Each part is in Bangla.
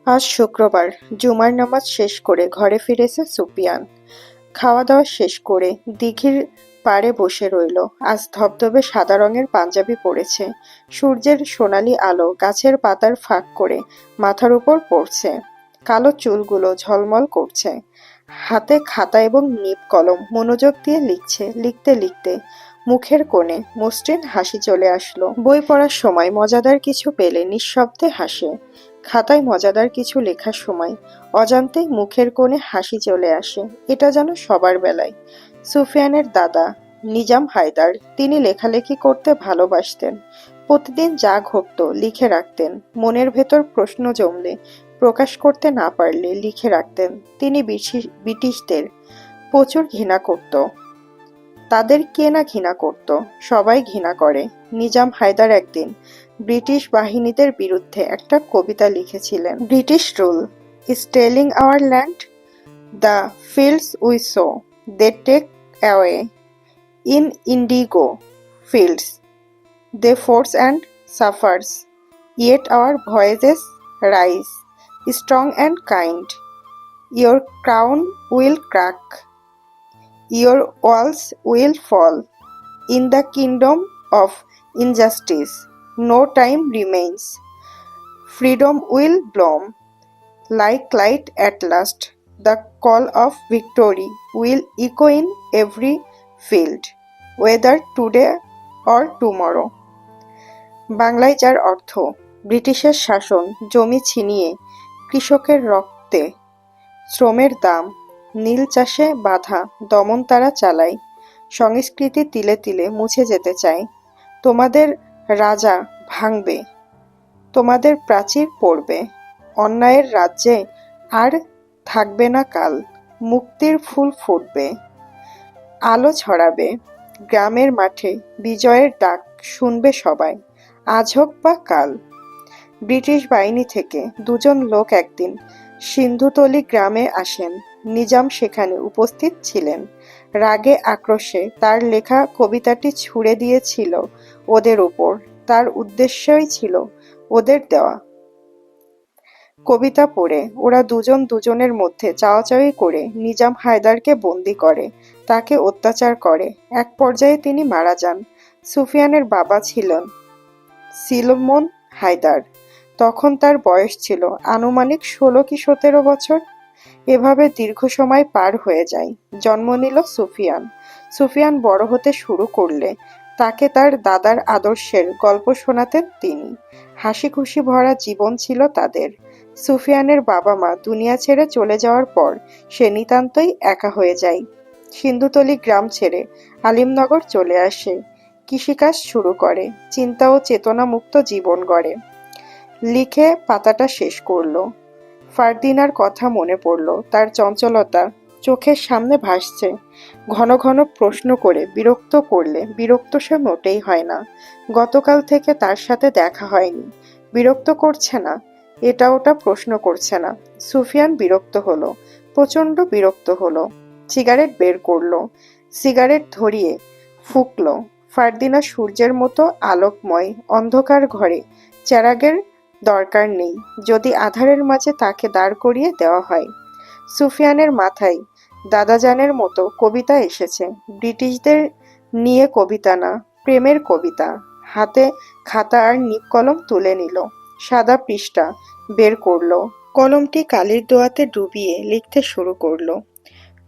আজ শুক্রবার। জুমার নামাজ শেষ করে ঘরে ফিরেছে সুফিয়ান। খাওয়া দাওয়া শেষ করে দিঘির পাড়ে বসে রইল। আজ ধবধবে সাদা রঙের পাঞ্জাবি পরেছে। সূর্যের সোনালি আলো গাছের পাতার ফাঁক করে মাথার উপর পড়ছে। কালো চুলগুলো ঝলমল করছে। হাতে খাতা এবং নিব কলম মনোযোগ দিয়ে লিখছে। লিখতে লিখতে মুখের কোণে মসৃণ হাসি চলে আসলো। বই পড়ার সময় মজাদার কিছু পেলে নিঃশব্দে হাসে। খাতায় মজাদার কিছু লেখার সময় অজান্তেই মুখের কোণে হাসি চলে আসে। এটা যেন সবার বেলায়। সুফিয়ানের দাদা নিজাম হায়দার, তিনি লেখালেখি করতে ভালোবাসতেন। প্রতিদিন যা ঘটত লিখে রাখতেন। মনের ভেতর প্রশ্ন জমলে, প্রকাশ করতে না পারলে লিখে রাখতেন। তিনি ব্রিটিশদের প্রচুর ঘৃণা করত। তাদের কে না ঘৃণা করত, সবাই ঘৃণা করে। নিজাম হায়দার একদিন ব্রিটিশ বাহিনীদের বিরুদ্ধে একটা কবিতা লিখেছিলেন। British rule is stealing our land, the fields we sow, they take away. In indigo fields, they force and suffers, yet our voices rise, strong and kind. Your crown will crack, your walls will fall. In the kingdom of injustice, no time remains. Freedom will bloom like light at last. The call of victory will echo in every field, whether today or tomorrow. বাংলায় যার অর্থ, ব্রিটিশের শাসন, জমি ছিনিয়ে কৃষকের রক্তে শ্রমের দাম, নীল চাষে বাধা দমন তারা চালায়, সংস্কৃতি তিলে তিলে মুছে যেতে চায়। তোমাদের রাজা ভাঙবে, তোমাদের প্রাচীর পড়বে, অন্যায়ের রাজ্যে আর থাকবে না কাল, মুক্তির ফুল ফুটবে, আলো ছড়াবে, গ্রামের মাঠে বিজয়ের ডাক শুনবে সবাই, আজ হোক বা কাল। ব্রিটিশ বাহিনী থেকে দুজন লোক একদিন সিন্ধুতলি গ্রামে আসেন। নিজাম সেখানে উপস্থিত ছিলেন। রাগে আক্রোশে তার লেখা কবিতাটি ছুঁড়ে দিয়েছিল ওদের উপর। তার উদ্দেশ্যই ছিল ওদের দেওয়া। কবিতা পড়ে ওরা দুজন দুজনের মধ্যে চাওয়াচাওয়ি করে নিজাম হায়দারকে বন্দি করে, তাকে অত্যাচার করে। এক পর্যায়ে তিনি মারা যান। সুফিয়ানের বাবা ছিলেন সিলমন হায়দার। তখন তার বয়স ছিল আনুমানিক 16 কি 17 বছর। এভাবে দীর্ঘ সময় পার হয়ে যায়। জন্ম নিল সুফিয়ান। সুফিয়ান বড় হতে শুরু করলে তাকে তার দাদার আদর্শের গল্প শোনাতেন তিনি। হাসি খুশি ভরা জীবন ছিল তাদের। সুফিয়ানের বাবা মা দুনিয়া ছেড়ে চলে যাওয়ার পর সে নিতান্তই একা হয়ে যায়। সিন্ধুতলি গ্রাম ছেড়ে আলিমনগর চলে আসে। কৃষিকাজ শুরু করে, চিন্তা ও চেতনা মুক্ত জীবন গড়ে। লিখে পাতাটা শেষ করলো। ফারদিনার কথা মনে পড়ল। তার চঞ্চলতা চোখের সামনে ভাসছে। ঘন ঘন প্রশ্ন করে বিরক্ত করলে বিরক্ত সে মোটেই হয় না। গতকাল থেকে তার সাথে দেখা হয়নি। বিরক্ত করছে না, এটা ওটা প্রশ্ন করছে না। সুফিয়ান বিরক্ত হলো, প্রচন্ড বিরক্ত হলো। সিগারেট বের করলো, সিগারেট ধরিয়ে ফুঁকলো। ফারদিনা সূর্যের মতো আলোকময়। অন্ধকার ঘরে চেরাগের দরকার নেই যদি আঁধারের মাঝে তাকে দাঁড় করিয়ে দেওয়া হয়। সুফিয়ানের মাথায় দাদাজানের মতো কবিতা এসেছে। ব্রিটিশদের নিয়ে কবিতা না, প্রেমের কবিতা। হাতে খাতা আর নিব কলম তুলে নিল। সাদা পৃষ্ঠা বের করলো। কলমটি কালির দোয়াতে ডুবিয়ে লিখতে শুরু করলো।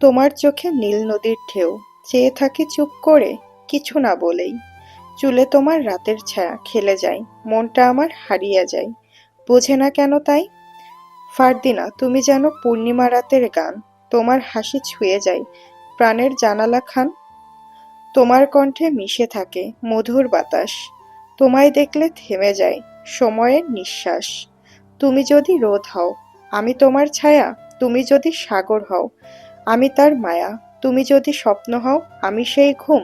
তোমার চোখে নীল নদীর ঢেউ, চেয়ে থাকি চুপ করে, কিছু না বলেই। চুলে তোমার রাতের ছায়া খেলে যায়, মনটা আমার হারিয়ে যায়, বোঝে না কেন তাই। ফারদিনা, তুমি যেন পূর্ণিমা রাতের গান, তোমার হাসি ছুঁয়ে যায় প্রাণের জানালা খান। তোমার কণ্ঠে মিশে থাকে মধুর বাতাস, তোমায় দেখলে থেমে যায় সময়ের নিঃশ্বাস। তুমি যদি রোদ হও, আমি তোমার ছায়া। তুমি যদি সাগর হও, আমি তার মায়া। তুমি যদি স্বপ্ন হও, আমি সেই ঘুম।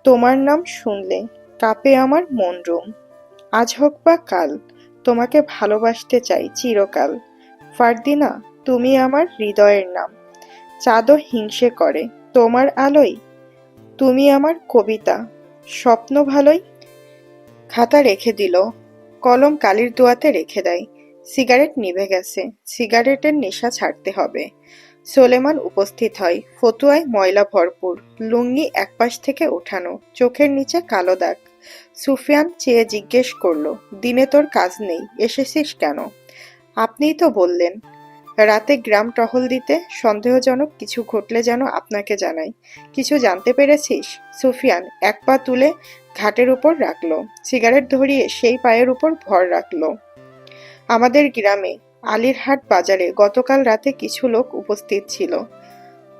তোমার নাম শুনলে কাঁপে আমার মন রুম। আজ হোক বা কাল, তোমাকে ভালোবাসতে চাই চিরকাল। ফারদিনা, তুমি আমার হৃদয়ের নাম। চাঁদও হিংসে করে তোমার আলোয়। তুমি আমার কবিতা, স্বপ্ন ভালোই। খাতা রেখে দিল, কলম কালির দোয়াতে রেখে দেয়। সিগারেট নিভে গেছে। সিগারেটের নেশা ছাড়তে হবে। সোলেমান উপস্থিত হয়। ফতুয়ায় ময়লা ভরপুর, লুঙ্গি একপাশ থেকে ওঠানো, চোখের নিচে কালো দাগ। সুফিয়ান চেয়ে জিজ্ঞেস করল, দিনে তোর কাজ নেই, এসেছিস কেন? আপনিই তো বললেন রাতে গ্রাম টহল দিতে, সন্দেহজনক কিছু ঘটলে যেন আপনাকে জানাই। কিছু জানতে পেরেছিস? সুফিয়ান এক পা তুলে ঘাটের উপর রাখলো, সিগারেট ধরিয়ে সেই পায়ের উপর ভর রাখলো। আমাদের গ্রামে আলিরহাট বাজারে গতকাল রাতে কিছু লোক উপস্থিত ছিল।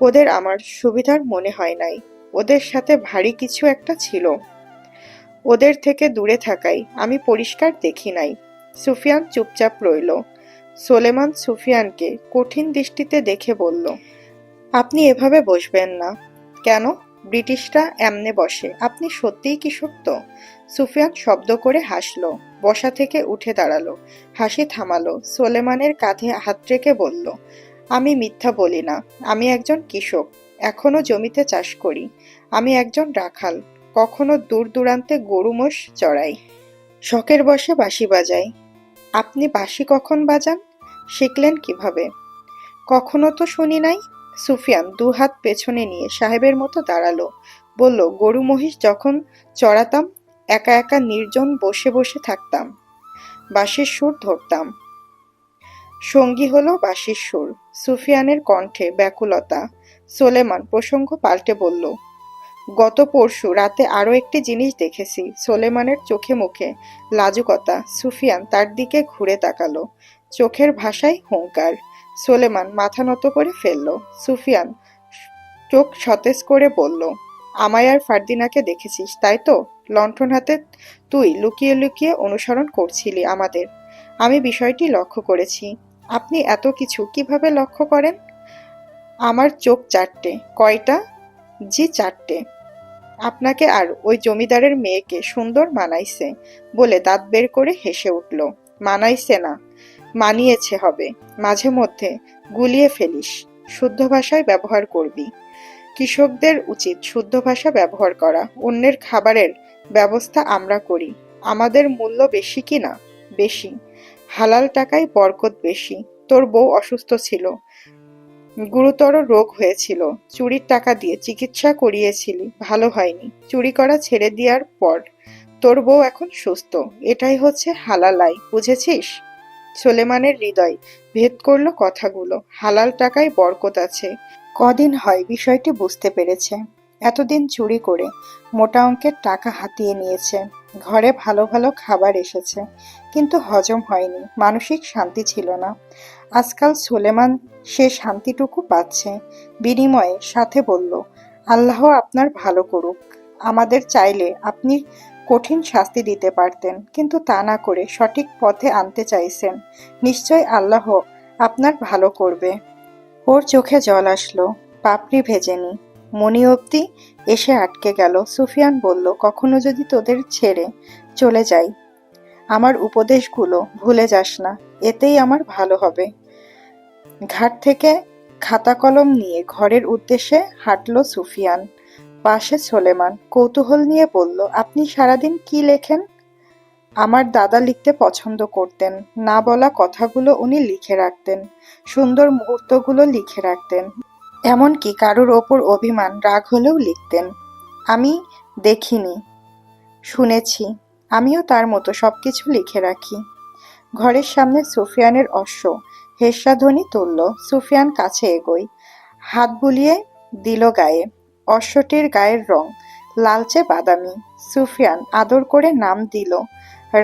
ওদের আমার সুবিধার মনে হয় নাই। ওদের সাথে ভারী কিছু একটা ছিল। ওদের থেকে দূরে থাকাই আমি পরিষ্কার দেখি নাই। সুফিয়ান চুপচাপ রইল। সোলেমান সুফিয়ানকে কঠিন দৃষ্টিতে দেখে বলল, আপনি এভাবে বসবেন না। কেন? ব্রিটিশরা এমনে বসে। আপনি সত্যিই কৃষক তো? সুফিয়ান শব্দ করে হাসল, বসা থেকে উঠে দাঁড়ালো, হাসি থামালো, সোলেমানের কাঁধে হাত রেখে বলল, আমি মিথ্যা বলি না। আমি একজন কৃষক, এখনো জমিতে চাষ করি। আমি একজন রাখাল, কখনো দূর দূরান্তে গরু মোষ চড়াই, শখের বসে বাঁশি বাজাই। আপনি বাঁশি কখন বাজান? শিখলেন কিভাবে? কখনো তো শুনি নাই। সুফিয়ান দুহাত পেছনে নিয়ে সাহেবের মতো দাঁড়ালো, বলল, গরু মহিষ যখন চড়াতাম, একা একা নির্জন বসে বসে থাকতাম, বাঁশির সুর ধরতাম। সঙ্গী হলো বাঁশির সুর। সুফিয়ানের কণ্ঠে ব্যাকুলতা। সোলেমান প্রসঙ্গ পাল্টে বলল, গত পরশু রাতে আরো একটি জিনিস দেখেছি। সোলেমানের চোখে মুখে লাজুকতা। সুফিয়ান তার দিকে ঘুরে তাকালো, চোখের ভাষায় হুঙ্কার। সোলেমান মাথা নত করে ফেলল। সুফিয়ান চোখ সতেজ করে বলল, আমায় আর ফারদিনাকে দেখেছিস, তাই তো? লণ্ঠন হাতে তুই লুকিয়ে লুকিয়ে অনুসরণ করছিলি আমাদের। আমি বিষয়টি লক্ষ্য করেছি। আপনি এত কিছু কিভাবে লক্ষ্য করেন? আমার চোখ চারটে। কয়টা? জি, চারটে। আপনাকে আর ওই জমিদারের মেয়েকে সুন্দর মানাইছে বলে দাঁত বের করে হেসে উঠল। মানাইছে না, মানিয়েছে হবে। মাঝে মধ্যে গুলিয়ে ফেলিস, শুদ্ধ ভাষায় ব্যবহার করবি। কৃষকদের উচিত শুদ্ধ ভাষা ব্যবহার করা। অন্যের খাবারের ব্যবস্থা আমরা করি। আমাদের মূল্য বেশি কি না? বেশি। হালাল টাকায় বরকত বেশি। তোর বউ অসুস্থ ছিল, গুরুতর রোগ হয়েছিল, চুরির টাকা দিয়ে চিকিৎসা করিয়েছিলি, ভালো হয়নি। চুরি করা ছেড়ে দেওয়ার পর তোর বউ এখন সুস্থ। এটাই হচ্ছে হালাল আয়, বুঝেছিস? সোলেমানের হৃদয় ভেদ করল কথাগুলো। হালাল টাকায় বরকত আছে। কদিন হয় বিষয়টি বুঝতে পেরেছে। এতদিন চুরি করে মোটা অঙ্কের টাকা হাতিয়ে নিয়েছে। ঘরে ভালো ভালো খাবার এসেছে, কিন্তু হজম হয়নি, মানসিক শান্তি ছিল না। আজকাল সোলেমান সে শান্তিটুকু পাচ্ছে। বিনিময়ে সাথে বলল, আল্লাহ আপনার ভালো করুক। আমাদের চাইলে আপনি কঠিন শাস্তি দিতে পারতেন, কিন্তু তা না করে সঠিক পথে আনতে চাইছেন। নিশ্চয় আল্লাহ আপনার ভালো করবে। ওর চোখে জল আসলো, পাপড়ি ভেজেনি, মনি অবধি এসে আটকে গেল। সুফিয়ান বলল, কখনো যদি তোদের ছেড়ে চলে যাই, আমার উপদেশগুলো ভুলে যাস না, এতেই আমার ভালো হবে। ঘাট থেকে খাতা কলম নিয়ে ঘরের উদ্দেশ্যে হাঁটল সুফিয়ান। পাশে সোলেমান কৌতূহল নিয়ে বলল, আপনি সারাদিন কি লেখেন? আমার দাদা লিখতে পছন্দ করতেন। না বলা কথাগুলো উনি লিখে রাখতেন, সুন্দর মুহূর্তগুলো লিখে রাখতেন, এমনকি কারুর ওপর অভিমান রাগ হলেও লিখতেন। আমি দেখিনি, শুনেছি। আমিও তার মতো সবকিছু লিখে রাখি। ঘরের সামনে সুফিয়ানের অশ্ব হেঁসাধ্বনি তুলল। সুফিয়ান কাছে এগোয়, হাত বুলিয়ে দিল গায়ে। অশ্বটির গায়ের রং লালচে বাদামি। সুফিয়ান আদর করে নাম দিল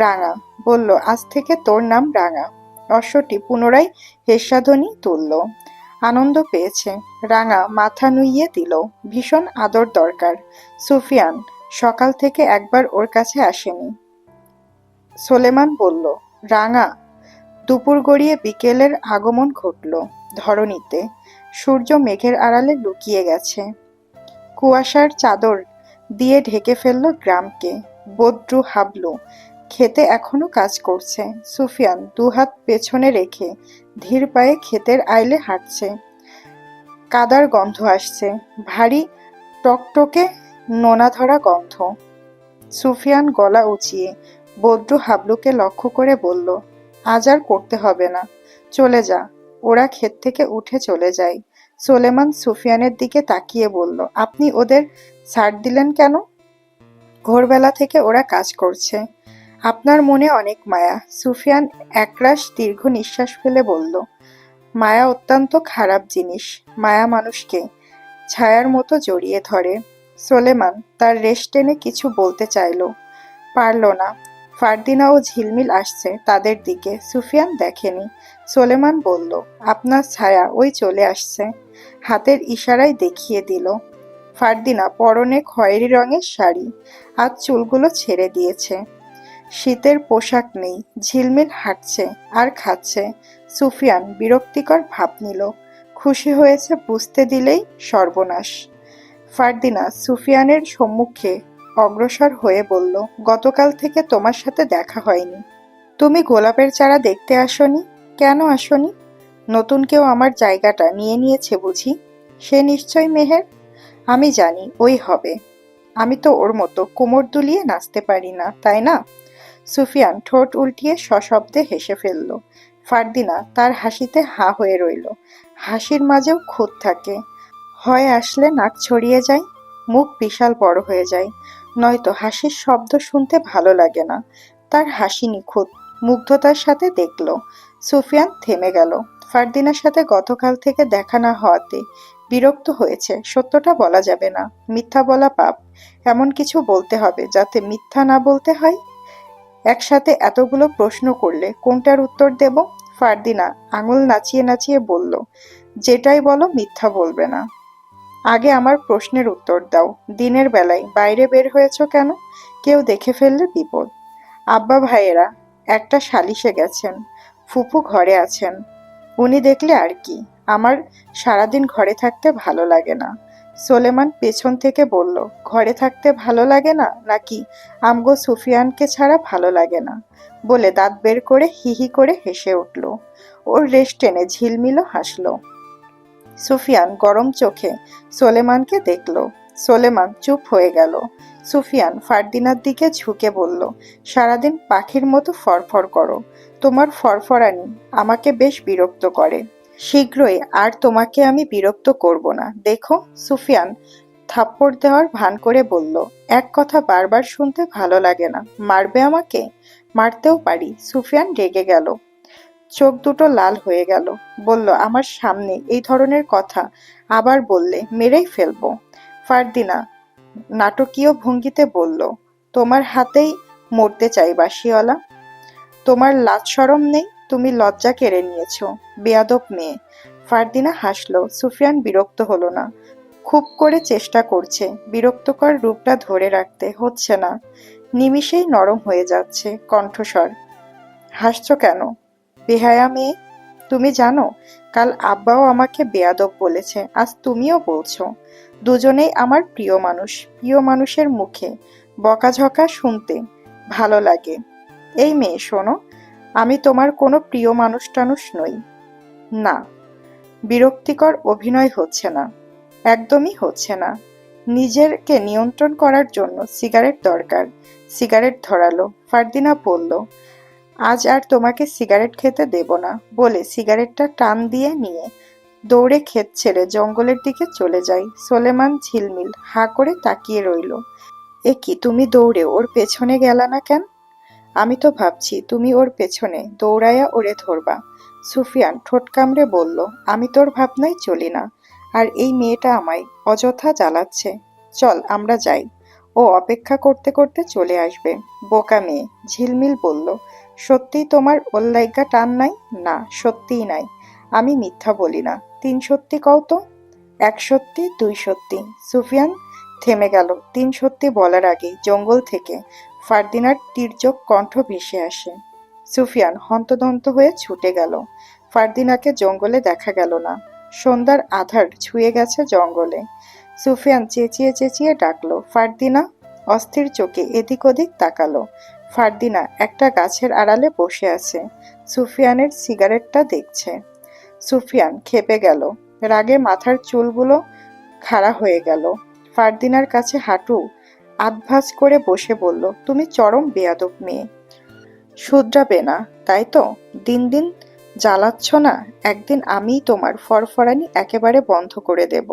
রাঙা, বলল, আজ থেকে তোর নাম রাঙা। অশ্বটি পুনরায় হেঁসাধ্বনি তুলল। আনন্দ পেয়েছে। রাঙা মাথা নুইয়ে দিল। ভীষণ আদর দরকার। সুফিয়ান সকাল থেকে একবার ওর কাছে আসেনি। সোলেমান বলল, রাঙা। দুপুর গড়িয়ে বিকেলের আগমন ঘটল ধরণীতে। সূর্য মেঘের আড়ালে লুকিয়ে গেছে। কুয়াশার চাদর দিয়ে ঢেকে ফেলল গ্রামকে। বদ্রু হাবলু ক্ষেতে এখনো কাজ করছে। সুফিয়ান দুহাত পেছনে রেখে ধীর পায়ে ক্ষেতের আইলে হাঁটছে। কাদার গন্ধ আসছে, ভারী টকটকে নোনা ধরা গন্ধ। সুফিয়ান গলা উঁচিয়ে বদ্রু হাবলুকে লক্ষ্য করে বলল, আজ আর করতে হবে না, চলে যা। ওরা ক্ষেত থেকে উঠে চলে যায়। সোলেমান সুফিয়ানের দিকে তাকিয়ে বলল, আপনি ওদের ছাড় দিলেন কেন? ভোরবেলা থেকে ওরা কাজ করছে। আপনার মনে অনেক মায়া। সুফিয়ান একরাশ দীর্ঘ নিঃশ্বাস ফেলে বলল, মায়া অত্যন্ত খারাপ জিনিস। মায়া মানুষকে ছায়ার মতো জড়িয়ে ধরে। সোলেমান তার রেশ টেনে কিছু বলতে চাইল, পারল না। ফারদিনা ও ঝিলমিল আসছে তাদের দিকে। সুফিয়ান দেখেনি। সোলেমান বলল, আপনার ছায়া ওই চলে আসছে। হাতের ইশারায় দেখিয়ে দিল। ফারদিনা পরনে খয়েরি রঙের শাড়ি, আজ চুলগুলো ছেড়ে দিয়েছে। শীতের পোশাক নেই। ঝিলমিল হাঁটছে আর খাচ্ছে। সুফিয়ান বিরক্তিকর ভাব নিল। খুশি হয়েছে বুঝতে দিলেই সর্বনাশ। ফারদিনা সুফিয়ানের সম্মুখে অগ্রসর হয়ে বলল, গতকাল থেকে তোমার সাথে দেখা হয়নি। তুমি গোলাপের চারা দেখতে আসনি? কেন আসনি? নতুন কেউ আমার জায়গাটা নিয়ে নিয়েছে বুঝি? সে নিশ্চয় মেহের। আমি জানি ওই হবে। আমি তো ওর মতো কোমর দুলিয়ে নাচতে পারি না, তাই না? সুফিয়ান ঠোঁট উল্টিয়ে সশব্দে হেসে ফেলল। ফারদিনা তার হাসিতে হাঁ হয়ে রইল। হাসির মাঝেও খুঁত থাকে। হয় আসলে নাক ছড়িয়ে যায়, মুখ বিশাল বড় হয়ে যায়, নয়তো হাসির শব্দ শুনতে ভালো লাগে না। তার হাসি নিখুঁত। মুগ্ধতার সাথে দেখল। সুফিয়ান থেমে গেল। ফারদিনার সাথে গতকাল থেকে দেখা না হওয়াতে বিরক্ত হয়েছে। সত্যটা বলা যাবে না, মিথ্যা বলা পাপ। এমন কিছু বলতে হবে যাতে মিথ্যা না বলতে হয়। একসাথে এতগুলো প্রশ্ন করলে কোনটার উত্তর দেব? ফারদিনা আঙুল নাচিয়ে নাচিয়ে বলল, যেটাই বলো মিথ্যা বলবে না। আগে আমার প্রশ্নের উত্তর দাও। দিনের বেলায় বাইরে বের হয়েছো কেন? কেউ দেখে ফেললে বিপদ। আব্বা ভাইয়েরা একটা সালিশে গেছেন। ফুপু ঘরে আছেন। উনি দেখলে আর কি। আমার সারাদিন ঘরে থাকতে ভালো লাগে না। সোলেমান পেছন থেকে বলল, ঘরে থাকতে ভালো লাগে না নাকি আমগো সুফিয়ানকে ছাড়া ভালো লাগে না? বলে দাঁত বের করে হি হি করে হেসে উঠল। ওর রেশ টেনে ঝিলমিলও হাসলো। সুফিয়ান গরম চোখে সোলেমানকে দেখল। সোলেমান চুপ হয়ে গেল। সুফিয়ান ফারদিনার দিকে ঝুঁকে বলল, সারাদিন পাখির মতো ফরফর করো। তোমার ফরফরানি আমাকে বেশ বিরক্ত করে। শীঘ্রই আর তোমাকে আমি বিরক্ত করব না, দেখো। সুফিয়ান থাপ্পড় দেওয়ার ভান করে বলল, এক কথা বারবার শুনতে ভালো লাগে না। মারবে আমাকে? মারতেও পারি। সুফিয়ান রেগে গেল। চোখ দুটো লাল হয়ে গেল। বলল, আমার সামনে এই ধরনের কথা আবার বললে মেরেই ফেলবো। ফারদিনা নাটকীয় ভঙ্গিতে বলল, তোমার হাতেই মরতে চাই বাঁশিওয়ালা। তোমার লাজ শরম নেই? তুমি লজ্জা কেড়ে নিয়েছো, বেয়াদব মেয়ে। ফারদিনা হাসলো। সুফিয়ান বিরক্ত হলো না। খুব করে চেষ্টা করছে বিরক্তকর রূপটা ধরে রাখতে, হচ্ছে না। নিমিষেই নরম হয়ে যাচ্ছে কণ্ঠস্বর। হাসছো কেন, বেহায়া মেয়ে? তুমি জানো, কাল আব্বাও আমাকে বেয়াদব বলেছে, আজ তুমিও বলছো। দুজনেই আমার প্রিয় মানুষ। প্রিয় মানুষের মুখে বকাঝকা শুনতে ভালো লাগে। এই মেয়ে শোনো, আমি তোমার কোনো প্রিয় মানুষ টানুষ নই। না। বিরক্তিকর অভিনয় হচ্ছে না, একদমই হচ্ছে না। নিজেকে নিয়ন্ত্রণ করার জন্য সিগারেট দরকার। সিগারেট ধরালো। ফারদিনা বলল, আজ আর তোমাকে সিগারেট খেতে দেব না। বলে সিগারেটটা টান দিয়ে নিয়ে দৌড়ে ক্ষেত ছেড়ে জঙ্গলের দিকে চলে যায়। সোলেমান ঝিলমিল হাঁ করে তাকিয়ে রইল। এ কি, তুমি দৌড়ে ওর পেছনে গেলা না কেন? আমি তো ভাবছি তুমি ওর পেছনে দৌড়াইয়া ওরে ধরবা। সুফিয়ান ঠোঁট কামড়ে বলল, আমি তোর ভাবনায় চলি না। আর এই মেয়েটা আমায় অযথা জ্বালাচ্ছে। চল আমরা যাই। ও অপেক্ষা করতে করতে চলে আসবে। বোকা মেয়ে। ঝিলমিল বলল, সত্যিই তোমার ওর লাইগা টান নাই? না, সত্যিই নাই। আমি মিথ্যা বলি না। 3 সত্যি কও তো। 1 সত্যি, 2 সত্যি। সুফিয়ান থেমে গেল। 3 সত্যি বলার আগেই জঙ্গল থেকে ফারদিনার তীর্যক কণ্ঠ ভেসে আসে। সুফিয়ান হন্তদন্ত হয়ে ছুটে গেল। ফারদিনাকে জঙ্গলে দেখা গেল না। সন্ধ্যার আঁধার ছুঁয়ে গেছে জঙ্গলে। সুফিয়ান চেঁচিয়ে চেঁচিয়ে ডাকলো, ফারদিনা। অস্থির চোখে এদিক ওদিক তাকালো। ফারদিনা একটা গাছের আড়ালে বসে আছে। সুফিয়ানের সিগারেটটা দেখছে। সুফিয়ান ক্ষেপে গেল। রাগে মাথার চুলগুলো খাড়া হয়ে গেল। ফারদিনার কাছে হাঁটু আধভাঁজ করে বসে বলল, তুমি চরম বেয়াদব মেয়ে। শুধরাবে না, তাই তো? দিন দিন জ্বালাচ্ছ না? একদিন আমিই তোমার ফরফরানি একেবারে বন্ধ করে দেব।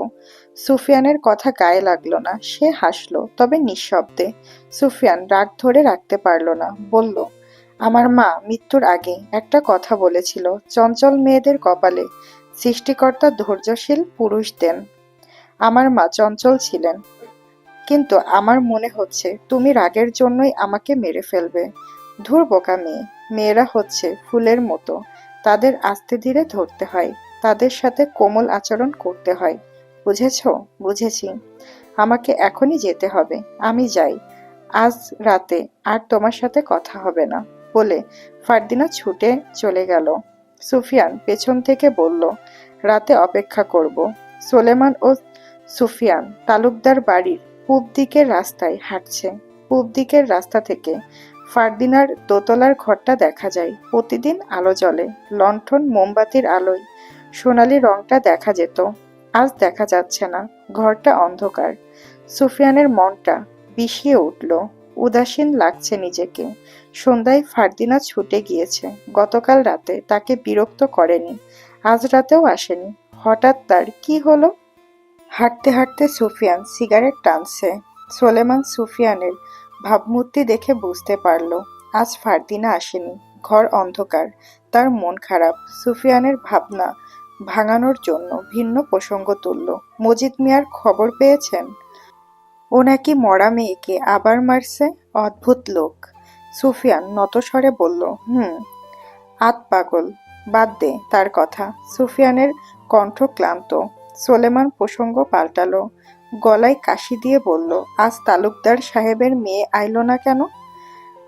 সুফিয়ানের কথা গায়ে লাগলো না। সে হাসলো, তবে নিঃশব্দে। সুফিয়ান রাগ ধরে রাখতে পারল না, বলল, আমার মা মৃত্যুর আগে একটা কথা বলেছিল, চঞ্চল মেয়েদের কপালে সৃষ্টিকর্তা ধৈর্যশীল পুরুষ দেন। আমার মা চঞ্চল ছিলেন, কিন্তু আমার মনে হচ্ছে তুমি রাগের জন্যই আমাকে মেরে ফেলবে। ধুর বোকা মেয়ে। মেয়েরা হচ্ছে ফুলের মতো, তাদের আস্তে ধীরে ধরতে হয়, তাদের সাথে কোমল আচরণ করতে হয়। বুঝেছ? বুঝেছি। আমাকে এখনই যেতে হবে। আমি যাই। আজ রাতে আর তোমার সাথে কথা হবে না, বলে ফারদিনা ছুটে চলে গেল। সুফিয়ান পেছন থেকে বলল, রাতে অপেক্ষা করব। সোলেমান ও সুফিয়ান তালুকদার বাড়ির পূব দিকের রাস্তায় হাঁটছে। পূব দিকের রাস্তা থেকে ফারদিনার দোতলার ঘরটা দেখা যায়। প্রতিদিন আলো জ্বলে, লণ্ঠন মোমবাতির আলোয় সোনালি রংটা দেখা যেত। আজ দেখা যাচ্ছে না, ঘরটা অন্ধকার। সুফিয়ানের মনটা বিষিয়ে উঠল। উদাসীন লাগছে নিজেকে। সন্ধ্যায় ফারদিনা ছুটে গিয়েছে। গতকাল রাতে তাকে বিরক্ত করেনি, আজ রাতেও আসেনি। হঠাৎ তার কি হলো? হাঁটতে হাঁটতে সুফিয়ান সিগারেট টানছে। সোলেমান সুফিয়ানের ভাবমূর্তি দেখে বুঝতে পারল আজ ফারদিনা আসেনি। ঘর অন্ধকার, তার মন খারাপ। সুফিয়ানের ভাবনা ভাঙানোর জন্য ভিন্ন প্রসঙ্গ তুলল। মজিদ মিয়ার খবর পেয়েছেন? ও নাকি মরা মেয়েকে আবার মারছে। অদ্ভুত লোক। সুফিয়ান নতস্বরে বলল, আত পাগল। বাদ দে তার কথা। সুফিয়ানের কণ্ঠ ক্লান্ত। সোলেমান প্রসঙ্গ পাল্টালো, গলায় কাশি দিয়ে বলল, আজ তালুকদার সাহেবের মেয়ে আইলো না কেন?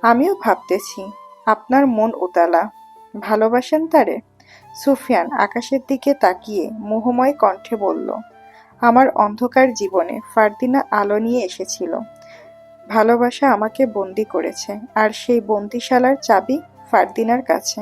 আমিও ভাবতেছি। আপনার মন উতালা। ভালোবাসেন তারে? সুফিয়ান আকাশের দিকে তাকিয়ে মোহময় কণ্ঠে বলল, আমার অন্ধকার জীবনে ফারদিনা আলো নিয়ে এসেছিল। ভালোবাসা আমাকে বন্দি করেছে, আর সেই বন্দিশালার চাবি ফারদিনার কাছে।